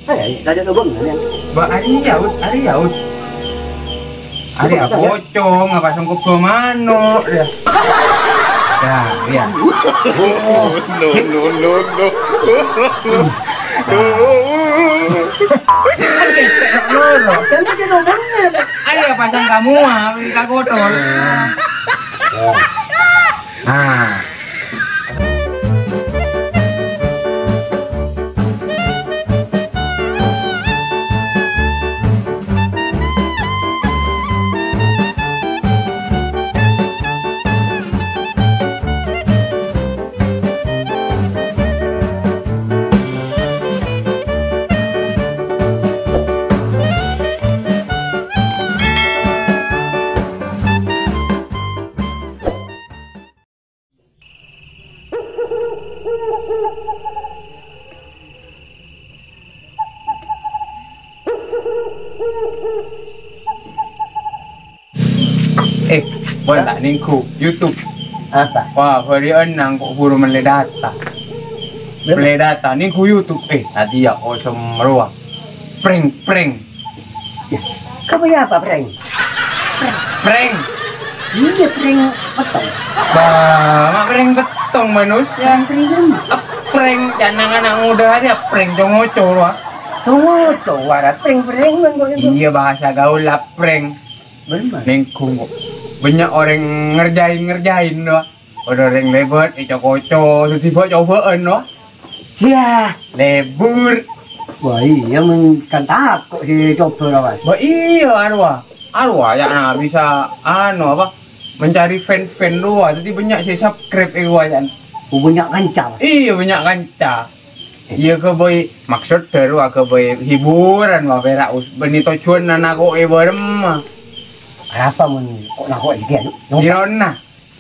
Ada kebun kan? Ba ari ya us. Ari pocong apa sanggup ke mano ya. Ya. No. Ari pasang kamu kita kotor. Nah. Boleh tak ningku YouTube Apa? wah varian nang kok buru meledata ningku YouTube tadi ya semua prank Ya. Kamu ya apa, prank? Iya, prank betong. mak prank betong manusia prank jangan anak muda aja prank jongoco lah Tunggu, warat prank man kok itu. iya bahasa gaul lah prank Benar. ningku banyak orang ngerjain doh udah orang lebat koco tiba cobaan doh Ya, lebur wah iya kan takut sih coba lah mas. bah iya arwah ya nah bisa apa mencari fan doa jadi banyak sih subscribe ya Banyak kancah. iya banyak kanca iya ke boy maksud terus ke boy hiburan wah berak beni tujuan anak kok bareng Apa mun kok nak kok dia? Irona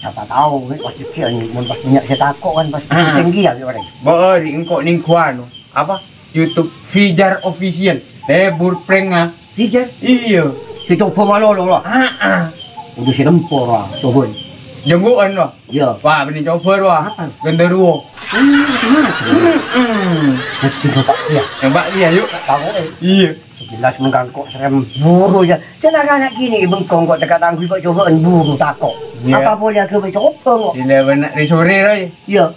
Siapa tahu pasti dia mun pas banyak saya takut kan pasti tinggi ya orang. bo di engkau ningkuan apa YouTube Fijar Official lebur prank Dia iya si coba malu lah. Udah si lempor lah coba. jengguan loh Ya. wah beni coba wah Apa? genderuwo Gimana tuh? Mesti coba dia. coba dia yuk Tahu iya jelas mengganggu serem buru ya. Jangan anak gini bengkong kok dekat tangguh kok cobaan buru takut. Iya. Apa boleh aku coba kok? Sila benak di sore rai. Ya.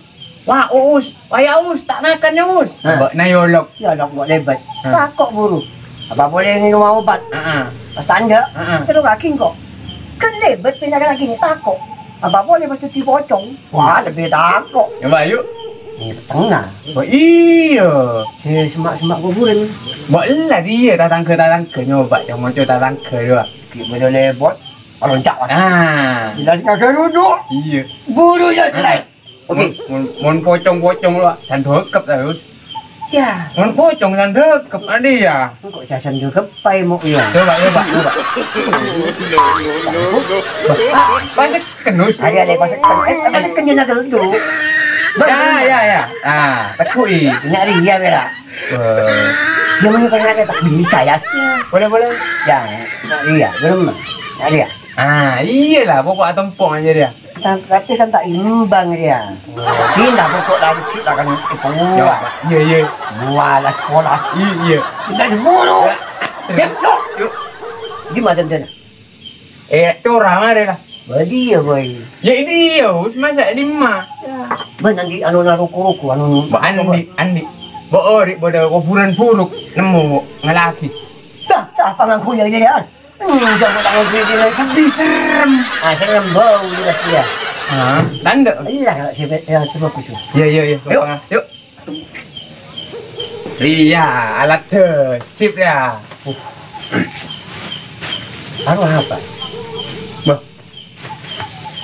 Wah, us, tak makan ya us. Ha. Na yolok. Ya nak buat lebat. Ha. Takut buru. Apa boleh minum obat? Pas tanda. Terus kaki kok. Kan lebat pindah lagi ni takut. Apa boleh macam cuci pocong? Wah, lebih takut. Coba yuk. Ni tengah. Oh iya. Si semak-semak kuburan. Boleh dia datang ke nyoba yang mau datang ke dia. Kita boleh lebat. Loncat lah. Jelas nak duduk. Iya. Buru je selai. Okey. Mon pocong lu sandokep terus. Ya. Mon pocong sandokep ada ya. Kok saya sendiri kepai mau ya. Coba. Pasal kenut. Ada pasal pasal kan nak duduk. Ya. Takui. Nak ria bela. Dia mana pernah ada tak bisa ya. Boleh. Ya, nak ria belum. Nak ria. Iyalah pokok tempong aja dia. Tapi kan tak imbang dia. Pindah pokok lagi kita akan buat. Iya. Bualas polas. Iya. Kita diburu. Jeplo. Di mana dia? Curang ada lah. Bagi ya boy. Ya ini ya, masa di mah. Benar di anu ruku anu. Andi. Bo boda kuburan buruk nemu ngelaki. Tak apa ngaku ya dia. Jangan tangan dia lebih serem. Serem bau dia. Tanda. Iya kalau siapa yang coba kusu. Iya. Yuk. Iya, alat sip ya. Anu apa?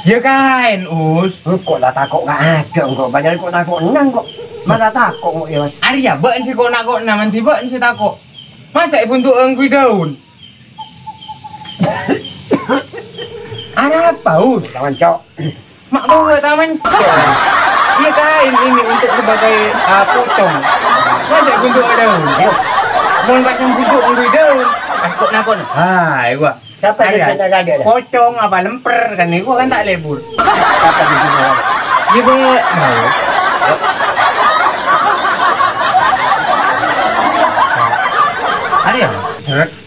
Ya kan, us. Kok lah takut nggak ada kok. Banyak kok takut nang kok. Mana takut kok ya mas. Arya, baen si kok nak kok naman tiba si takut. Masa untuk angkui daun. Ada apa, us? Jangan cok. Mak bawa taman cok. Iya kan, ini untuk sebagai pocong. Masa untuk daun. Mau pasang bujuk angkui daun. Kok nak kok? Gua. Siapa yang ada dia? Pocong apa lemper kan ini gua kan tak lebur. Siapa yang ada? Iya mau.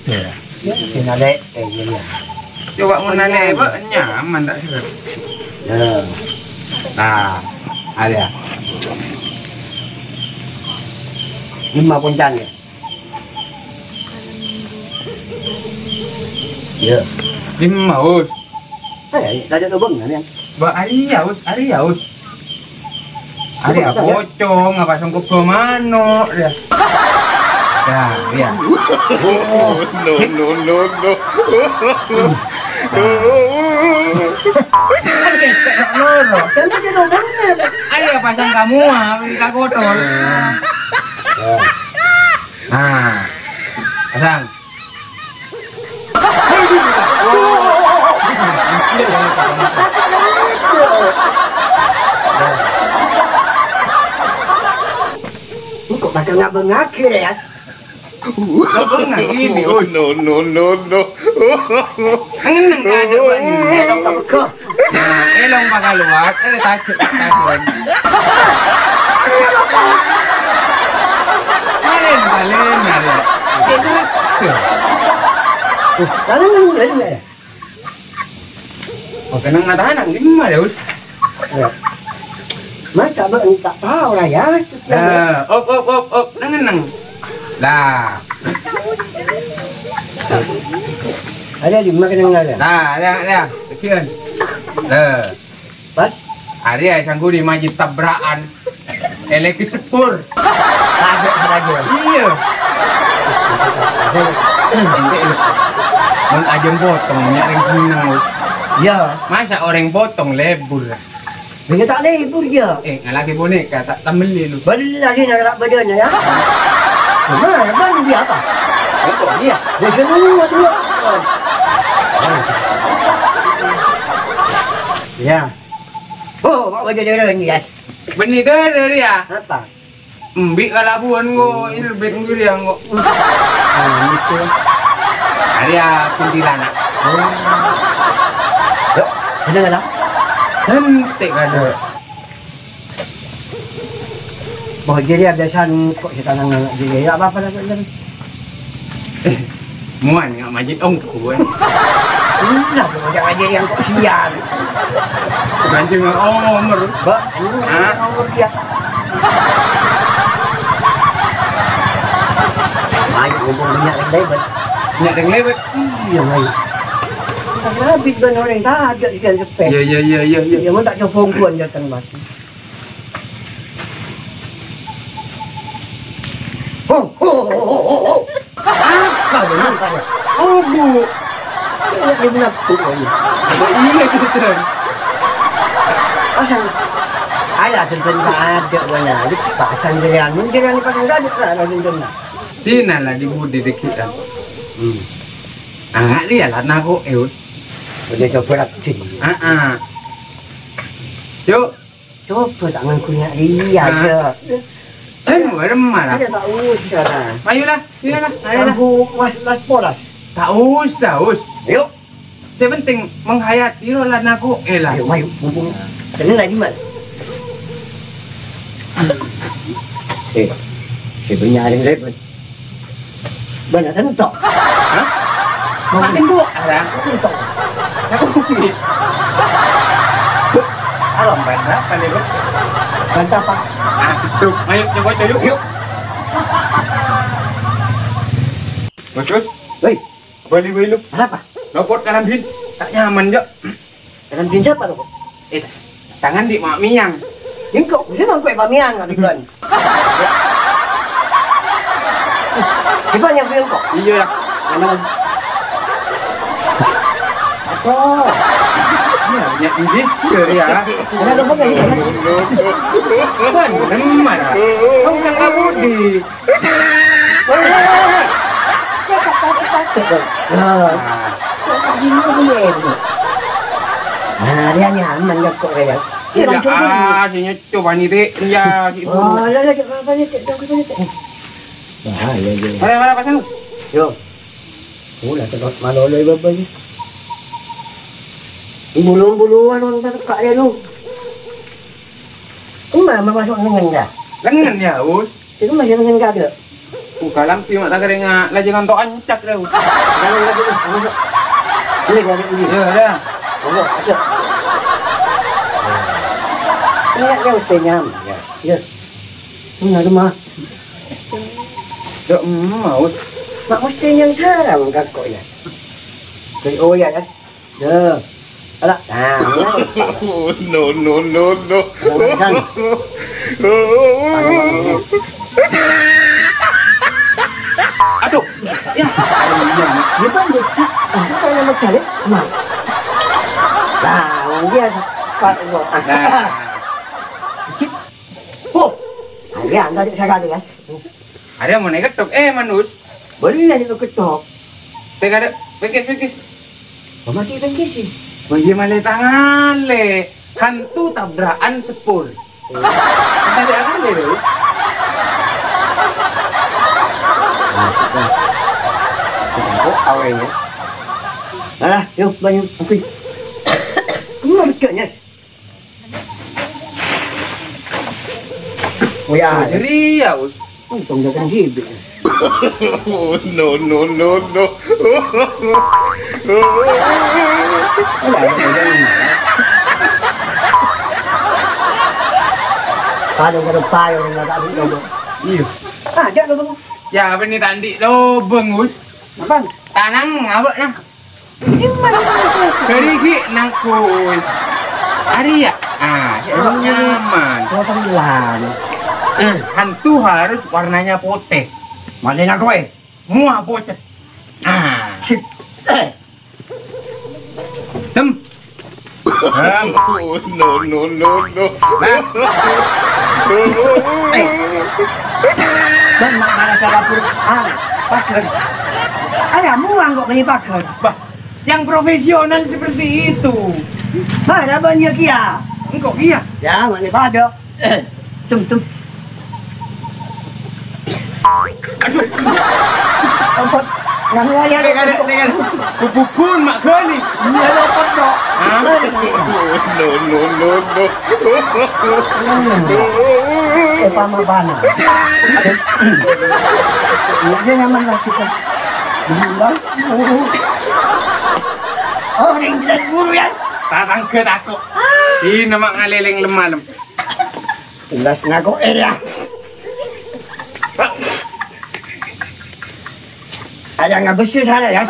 Ya. Ya, sinalek ya. Coba menalek apa nyaman tak sih? Ya. Nah, ada. 5 puncan ya. Ya. 5 us. Ada lubang kan yang. Ba ari ya us. Ari apa pocong apa sanggup ke mano dia. Nah, iya. No. Kan ada lubangnya. Ari apa pasang kamu kita kotor. Nah. Pasang. Kok bakal nggak bengakir ya? Kau pernah ini us. No. Ang kada ba ni? Elong ka ko. Nah, elong pagaluwat, takut. Balen. Lalu ngene. Oh, kenang natahan ang 5 ya, us. Masa ba tak tahu lah ya. Op. Nang. Dah. Ada 5 kena ngala. Nah, ada. Sekian. Pas Hari ay sanggup di majid tabrakan. Elektrik sepur. ada lagi. Iya. Mun ajeng potong nyaring seneng. Us. Ya, Masa orang potong lebur. dia tak libur dia. Ngalaki boneka tak tambeli lu. Balik lagi nak badannya ya. Mana balik dia apa? Kok dia? Dia semua tu. Ya. Oh, mak baca dia ni guys. Benih dah dia. Apa? Mbik kalabuan go, ini lebih nguri yang go. Itu. Ada kuntilanak. Yuk, ada lah. Cantik ada. Bahawa jadi abiasan kok kita nang jadi apa dah lagi. Muan ngak majid ongku eh. Lah, jangan jadi yang kok sian. Ganti ngak omor. Ba, nomor dia. Ayo ngomong banyak lagi lebat. Nyak deng lewet. Iya, ayo. Habis ban orang tak ada ikan sepet. Ya. Ya, mau tak coba pun datang batu. Oh. Apa benar kau? Oh bu. Dia benar tu ni. Iya betul. Pasang. Ayah tentang ada mana. Di pasang dia mungkin yang pasang ada ada tentang. Tina lah di budi dekitan. Dia lah naku eut. Dia coba nak sini. Yuk. Coba tangan kunyah dia je. Remah lah. Dia tak usah dah. Ayolah, sini lah. Ayolah. Lampu was polas. Tak usah, us. Yuk. Saya penting menghayati lah naku lah. Ayo, ayo. Mumpung. Kena lagi mat. Sebenarnya ada yang repot. Banyak tentok. Hah? Makin dua. Ada. Tentok. Aku ni. Alam banyak kan dia. Bantah apa? Itu. Ayo coba yuk. Yuk. Maksud? Hei, Balik lu. apa? Nopot kanan bin. Tak nyaman je. Dalam tin siapa tu? Tangan di mak miang. Yang kau, siapa kau pamiang ada bulan? Siapa yang bilang kau? Iya lah. Mana? Oh, Banyak Inggris ya. mana ada apa ni? Kan, nemah lah. Kau sangka budi. Nah, dia nyaman je kok dia. Dia Ya, macam tu. sini coba ni dek. Ya, ibu. Oh, lah apa ni? Tak. Ah, ya. Mana pasang? Yo. Mula tempat malolo iba ba ni? Bulu-buluan orang tak dia tu. Umma masuk dengan dia. Lengan ya, us. Itu masih dengan dia. Kalam sih mak tak keringat lah jangan tok ancak dah. Ini ada ini. Ya dah. Oh, ada. Ingat dia utenya. Ya. Ya. Ini ada mah. Dok mau. Mak mesti yang salah enggak kok ya. Oh ya kan. Ya. Alah, nah. No, no, no, no. Aduh. Ya. Dia kan dia. Itu kan yang macam ni. Mak. Nah, dia pak gua. Nah. Cip. Oh. Dia anda dia sagad kan. Ada mana ketok manus. Boleh dia ketok. Pegada pekis. Mati bengkis sih. Bagaimana tangan le? Hantu tabrakan sepul. Tadi akan le. Oh, awalnya. Alah, yuk banyak kopi. Ini berkanya. Oh ya, Jadi ya us. untung jangan hibik. No, no, no, no. Kalau payo na tak ada. Iyo. Ah, dia lo. Ya benih tandi lo bengus. Abang, Tanang ngabak nah. ini mana? Kerigi nangkul. Ari ya. Emang nyaman. Kau tamlan. Hantu harus warnanya putih. Mana nak kau? Muah bocet. Sip. Tem. No, no, no, no. Dan mak mana cara pun pakai. Ada muang kok beli pakai. Bah, yang profesional seperti itu. Mana banyak kia? Engkau iya. Ya, mana pada. Tum. Aduh. Tempat yang lain Dengan kupukun mak kali. Dia dapat dok. No, no, no, no. Pama bana. Dia nyaman lah kita. Bilang. Oh, ring dan guru ya. Tatang ke tako. Ini mak ngaleleng lemalem. Jelas ngaku area. Ada nggak bersih sana ya?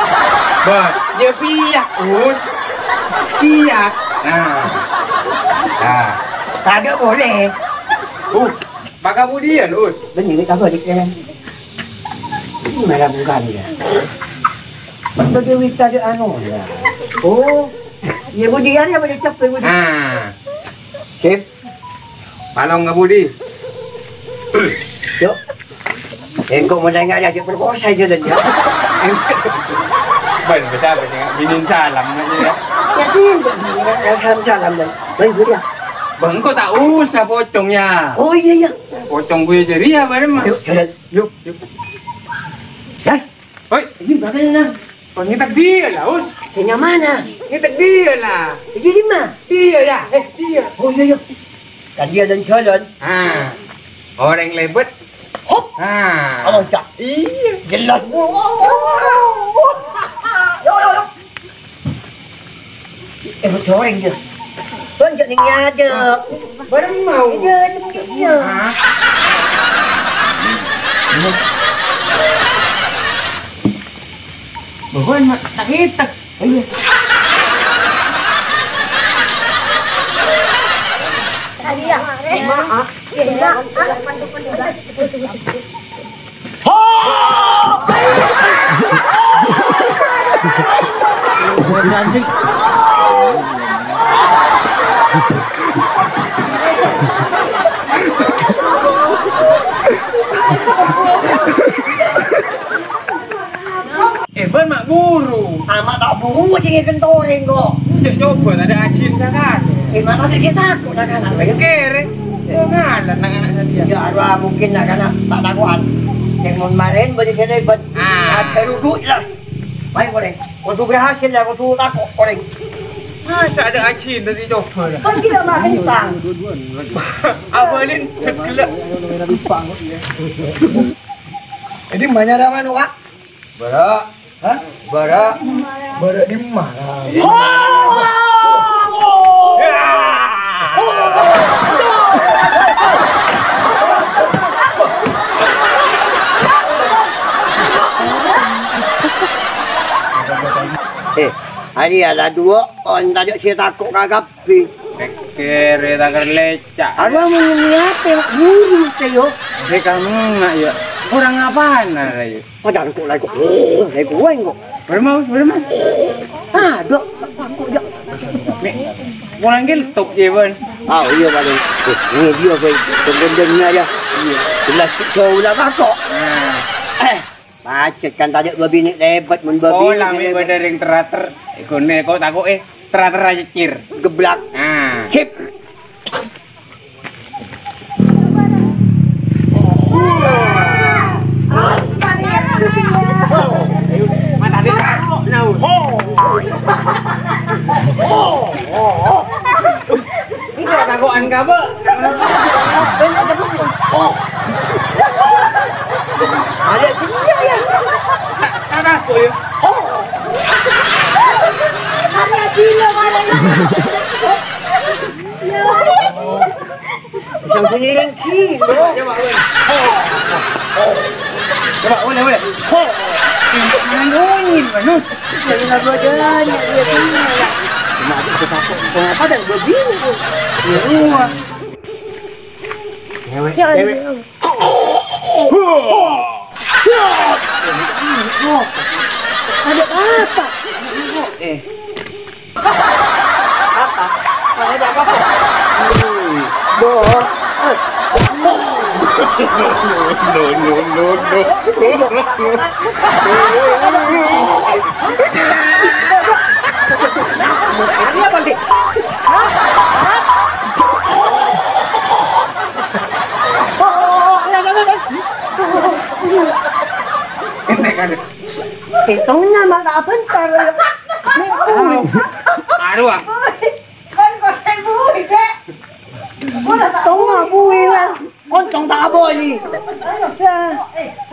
Bah, dia piyak us. Piyak. Nah. Kagak boleh. Baka budian us. Benih ni apa dik ya? Ini mana bukan ya? Betul dia wita dia anu ya. Oh, ya budian ya boleh capek budian. Sip. Palong nggak budi. Yuk. Engkau mau dengar aja berkosa aja dan ya. Bẩn người ta phải binin salam aja ya. Ya sih, yang salam dan. Baik dia. Bang kau tak usah pocongnya. Oh iya. Pocong gue jadi ya bareng mah. Yuk, jalan. Yuk. Ya. Oi, Ini bagaimana? kau nyetak dia lah us. Yang mana? Nyetak dia lah. Jadi mana? Dia ya, dia. Oh iya. Kan dia dan jalan. Orang lebet. Hop. Allah tak. Iya. Jelas. Yo. Betul je. Tuan jangan nyada. Bareng mau. Ya. Bahon mak tak nyetak. Iya. Maaf. Ban mak buru. Mak tak buru cing kentoring kok. Cek coba ada acin kan. Mak tak dia takut nak anak lagi. Kere. Ngalan anak-anak dia. Ya ada mungkin nak anak tak takuan. Yang mau main beri saya dapat. Teruduk jelas. Baik boleh. Untuk berhasil lah aku takut orang. Masa ada acin tadi coba dah. Kan tidak makan tang. Awalin segelak. Jadi mana ada mana Wak? Bara. Hah? Bara. Bara di mana? Hari ada dua on tadi saya takut kagak pi. Kere tak lecak. Ada mau apa? Buru kayo. Dia kamu nggak ya? Kurang apaan aja? Padahal kok lagi kok. Bermau. Ada. Kok ya? Pulang geltuk je pun. Ah iya balik. Ini dia baik. Tunggu-tunggunya aja. Iya. Jelas show lah kok. Macet kan tadi dua bini lebat mun babi. Oh, lami badering terater. Ikone kok takut terater aja cir. Geblak. Ah. Sip. Mata dia takut nau. Ini takutan kabe. Ada sini ya. Takut ya. Ada gila mana ya? Yang punya ringki. Coba boleh. Jangan ngomongin, Manus. Jangan dua jalan ya dia punya lah. Cuma ada setakut. Kenapa dan berbini tu? Ya rumah. Cewek. Ada apa? Apa? Ada apa? Boh. No. Ini apa nih? Ini kan. Hitungnya mata bentar. Aduh. Kan kau bui dek. Tunggu bui lah. Untung tak apa ni.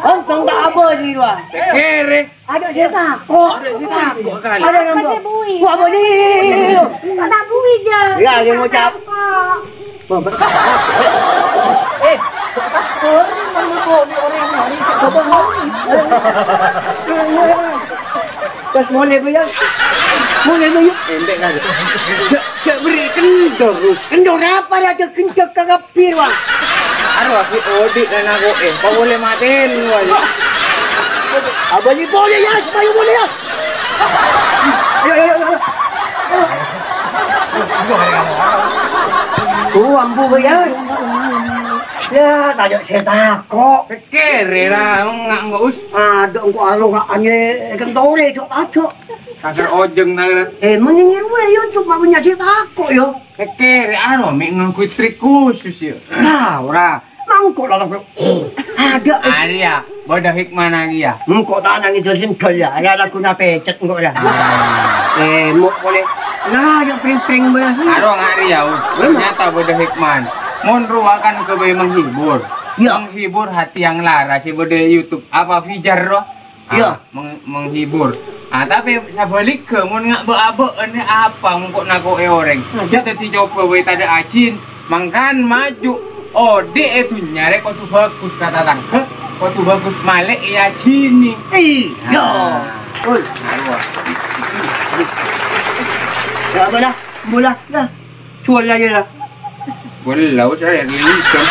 Untung tak apa ni lah. Kere. Ada saya takut. Kali. Ada nombor. Kasih bui. Buat apa ni? Tak nak bui je. Ya, dia ngucap. Terus boleh bayar. Boleh bayar. Endek kan. Cek beri kendor. Kendor apa dia ada kendor kagak pir wah. Aduh, aku odik dan aku kau boleh matiin lu aja. Abang ni boleh ya, supaya boleh ya. Ayo. Ambu bayar. Ya, tak ada saya takut. Kere lah, enggak us. Ada engkau alo ngak anye kendor le cok acok. Kakak ojeng nak. Meningir we yo cuma punya saya takut yo. Kere mi ngangkut trik khusus ya. Nah, ora. Mangkok lah aku. Ada. Ya, bodoh hikmah lagi ya. Mangkok tak nang itu singkol ya. Ya aku nak pecet engkau dah. Muk boleh. Nah, yang pring-pring belah. Aduh ngari ya, ternyata bodoh hikmah. Monro akan ke menghibur. Ya. Menghibur hati yang lara. Si bodoh YouTube apa Fijar roh. Ya. Menghibur. Tapi saya balik ke mau ngak be-abe ini apa ngkok nako orang. Jadi coba we tada acin, mangkan maju. Dek itu nyare kau tu bagus kata tangke, kau tu bagus malek ya cini. Iya. Oi. Ya belah, bola dah. Cual aja lah. Boleh lah, saya lihat.